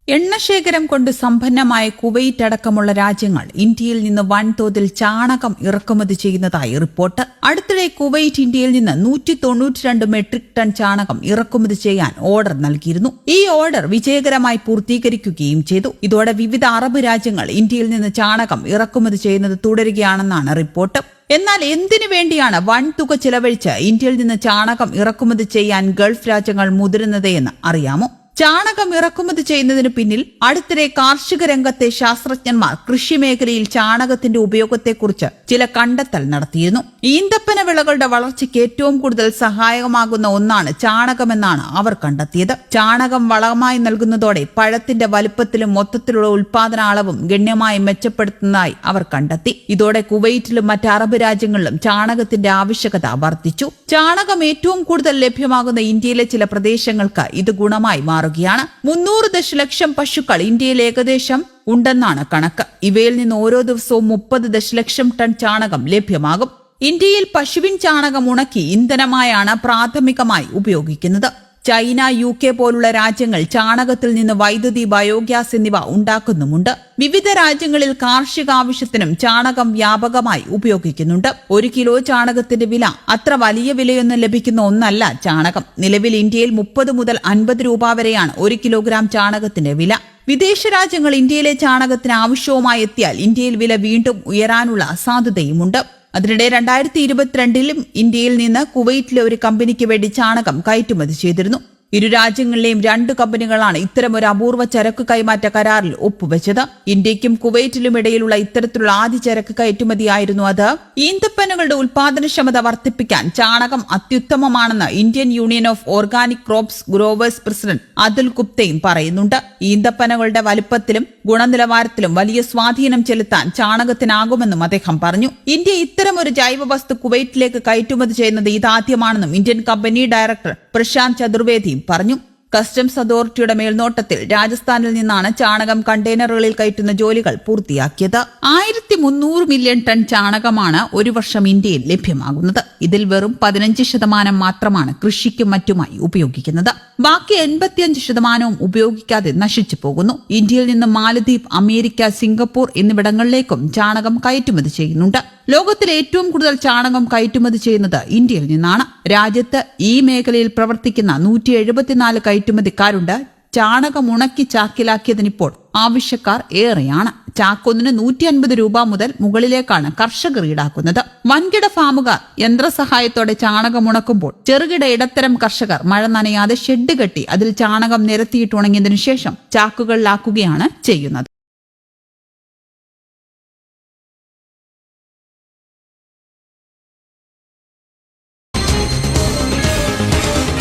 എണ്ണശേഖരം കൊണ്ട് സമ്പന്നമായ കുവൈറ്റ് അടക്കമുള്ള രാജ്യങ്ങൾ ഇന്ത്യയിൽ നിന്ന് വൻതോതിൽ ചാണകം ഇറക്കുമതി ചെയ്യുന്നതായി റിപ്പോർട്ട്. അടുത്തിടെ കുവൈറ്റ് ഇന്ത്യയിൽ നിന്ന് 192 മെട്രിക് ടൺ ചാണകം ഇറക്കുമതി ചെയ്യാൻ ഓർഡർ നൽകിയിരുന്നു. ഈ ഓർഡർ വിജയകരമായി പൂർത്തീകരിക്കുകയും ചെയ്തു. ഇതോടെ വിവിധ അറബ് രാജ്യങ്ങൾ ഇന്ത്യയിൽ നിന്ന് ചാണകം ഇറക്കുമതി ചെയ്യുന്നത് തുടരുകയാണെന്നാണ് റിപ്പോർട്ട്. എന്നാൽ എന്തിനു വേണ്ടിയാണ് വൻതുക ചിലവഴിച്ച് ഇന്ത്യയിൽ നിന്ന് ചാണകം ഇറക്കുമതി ചെയ്യാൻ ഗൾഫ് രാജ്യങ്ങൾ മുതിരുന്നത് എന്ന് അറിയാമോ? ചാണകം ഇറക്കുമതി ചെയ്യുന്നതിന് പിന്നിൽ അടുത്തിടെ കാർഷിക രംഗത്തെ ശാസ്ത്രജ്ഞന്മാർ കൃഷിമേഖലയിൽ ചാണകത്തിന്റെ ഉപയോഗത്തെക്കുറിച്ച് ചില കണ്ടെത്തൽ നടത്തിയിരുന്നു. ഈന്തപ്പന വിളകളുടെ വളർച്ചയ്ക്ക് ഏറ്റവും കൂടുതൽ സഹായകമാകുന്ന ഒന്നാണ് ചാണകമെന്നാണ് അവർ കണ്ടെത്തിയത്. ചാണകം വളമായി നൽകുന്നതോടെ പഴത്തിന്റെ വലുപ്പത്തിലും മൊത്തത്തിലുള്ള ഉൽപാദന അളവും ഗണ്യമായി മെച്ചപ്പെടുത്തുന്നതായി അവർ കണ്ടെത്തി. ഇതോടെ കുവൈറ്റിലും മറ്റ് അറബ് രാജ്യങ്ങളിലും ചാണകത്തിന്റെ ആവശ്യകത വർദ്ധിച്ചു. ചാണകം ഏറ്റവും കൂടുതൽ ലഭ്യമാകുന്ന ഇന്ത്യയിലെ ചില പ്രദേശങ്ങൾക്ക് ഇത് ഗുണമായി മാറും. 300 ദശലക്ഷം പശുക്കൾ ഇന്ത്യയിൽ ഏകദേശം ഉണ്ടെന്നാണ് കണക്ക്. ഇവയിൽ നിന്ന് ഓരോ ദിവസവും 30 ദശലക്ഷം ടൺ ചാണകം ലഭ്യമാകും. ഇന്ത്യയിൽ പശുവിൻ ചാണകം ഉണക്കി ഇന്ധനമായാണ് പ്രാഥമികമായി ഉപയോഗിക്കുന്നത്. ചൈന, UK പോലുള്ള രാജ്യങ്ങൾ ചാണകത്തിൽ നിന്ന് വൈദ്യുതി, ബയോഗ്യാസ് എന്നിവ ഉണ്ടാക്കുന്നുമുണ്ട്. വിവിധ രാജ്യങ്ങളിൽ കാർഷിക ആവശ്യത്തിനും ചാണകം വ്യാപകമായി ഉപയോഗിക്കുന്നുണ്ട്. 1 കിലോ ചാണകത്തിന്റെ വില അത്ര വലിയ വിലയൊന്നും ലഭിക്കുന്ന ഒന്നല്ല ചാണകം. നിലവിൽ ഇന്ത്യയിൽ 30 മുതൽ 50 രൂപ വരെയാണ് 1 കിലോഗ്രാം ചാണകത്തിന്റെ വില. വിദേശ രാജ്യങ്ങൾ ഇന്ത്യയിലെ ചാണകത്തിന് ആവശ്യവുമായി എത്തിയാൽ ഇന്ത്യയിൽ വില വീണ്ടും ഉയരാനുള്ള സാധ്യതയുമുണ്ട്. അതിനിടെ 2022 ഇന്ത്യയിൽ നിന്ന് കുവൈറ്റിലെ ഒരു കമ്പനിക്ക് വേണ്ടി ചാണകം കയറ്റുമതി ചെയ്തിരുന്നു. ഇരു രാജ്യങ്ങളിലെയും 2 കമ്പനികളാണ് ഇത്തരമൊരു അപൂർവ ചരക്ക് കൈമാറ്റ കരാറിൽ ഒപ്പുവെച്ചത്. ഇന്ത്യക്കും കുവൈറ്റിലും ഇടയിലുള്ള ഇത്തരത്തിലുള്ള ആദ്യ ചരക്ക് കയറ്റുമതിയായിരുന്നു അത്. ഈന്തപ്പനകളുടെ ഉൽപാദനക്ഷമത വർദ്ധിപ്പിക്കാൻ ചാണകം അത്യുത്തമമാണെന്ന് Indian union of organic crops growers president Atul ഗുപ്തയും പറയുന്നുണ്ട്. ഈന്തപ്പനകളുടെ വലുപ്പത്തിലും ഗുണനിലവാരത്തിലും വലിയ സ്വാധീനം ചെലുത്താൻ ചാണകത്തിനാകുമെന്നും അദ്ദേഹം പറഞ്ഞു. ഇന്ത്യ ഇത്തരമൊരു ജൈവ വസ്തു കുവൈറ്റിലേക്ക് കയറ്റുമതി ചെയ്യുന്നത് ഇതാദ്യമാണെന്നും ഇന്ത്യൻ കമ്പനി ഡയറക്ടർ പ്രശാന്ത് ചതുർവേദിയും പറഞ്ഞു. കസ്റ്റംസ് അതോറിറ്റിയുടെ മേൽനോട്ടത്തിൽ രാജസ്ഥാനിൽ നിന്നാണ് ചാണകം കണ്ടെയ്നറുകളിൽ കയറ്റുന്ന ജോലികൾ പൂർത്തിയാക്കിയത്. 1300 മില്യൺ ടൺ ചാണകമാണ് ഒരു വർഷം ഇന്ത്യയിൽ ലഭ്യമാകുന്നത്. ഇതിൽ വെറും 15% മാത്രമാണ് കൃഷിക്കും മറ്റുമായി ഉപയോഗിക്കുന്നത്. ബാക്കി 85% ഉപയോഗിക്കാതെ നശിച്ചു പോകുന്നു. ഇന്ത്യയിൽ നിന്ന് മാലദ്വീപ്, അമേരിക്ക, സിംഗപ്പൂർ എന്നിവിടങ്ങളിലേക്കും ചാണകം കയറ്റുമതി ചെയ്യുന്നുണ്ട്. ലോകത്തിലെ ഏറ്റവും കൂടുതൽ ചാണകം കയറ്റുമതി ചെയ്യുന്നത് ഇന്ത്യയിൽ നിന്നാണ്. രാജ്യത്ത് ഈ മേഖലയിൽ പ്രവർത്തിക്കുന്ന 174 കയറ്റുമതിക്കാരുണ്ട്. ചാണകം ഉണക്കി ചാക്കിലാക്കിയതിനിപ്പോൾ ആവശ്യക്കാർ ഏറെയാണ്. ചാക്കൊന്നിന് 150 രൂപ മുതൽ മുകളിലേക്കാണ് കർഷകർ ഈടാക്കുന്നത്. വൻകിട ഫാമുകാർ യന്ത്രസഹായത്തോടെ ചാണകം ഉണക്കുമ്പോൾ ചെറുകിട ഇടത്തരം കർഷകർ മഴ നനയാതെ ഷെഡ് കെട്ടി അതിൽ ചാണകം നിരത്തിയിട്ട് ഉണങ്ങിയതിനു ശേഷം ചാക്കുകളിലാക്കുകയാണ് ചെയ്യുന്നത്.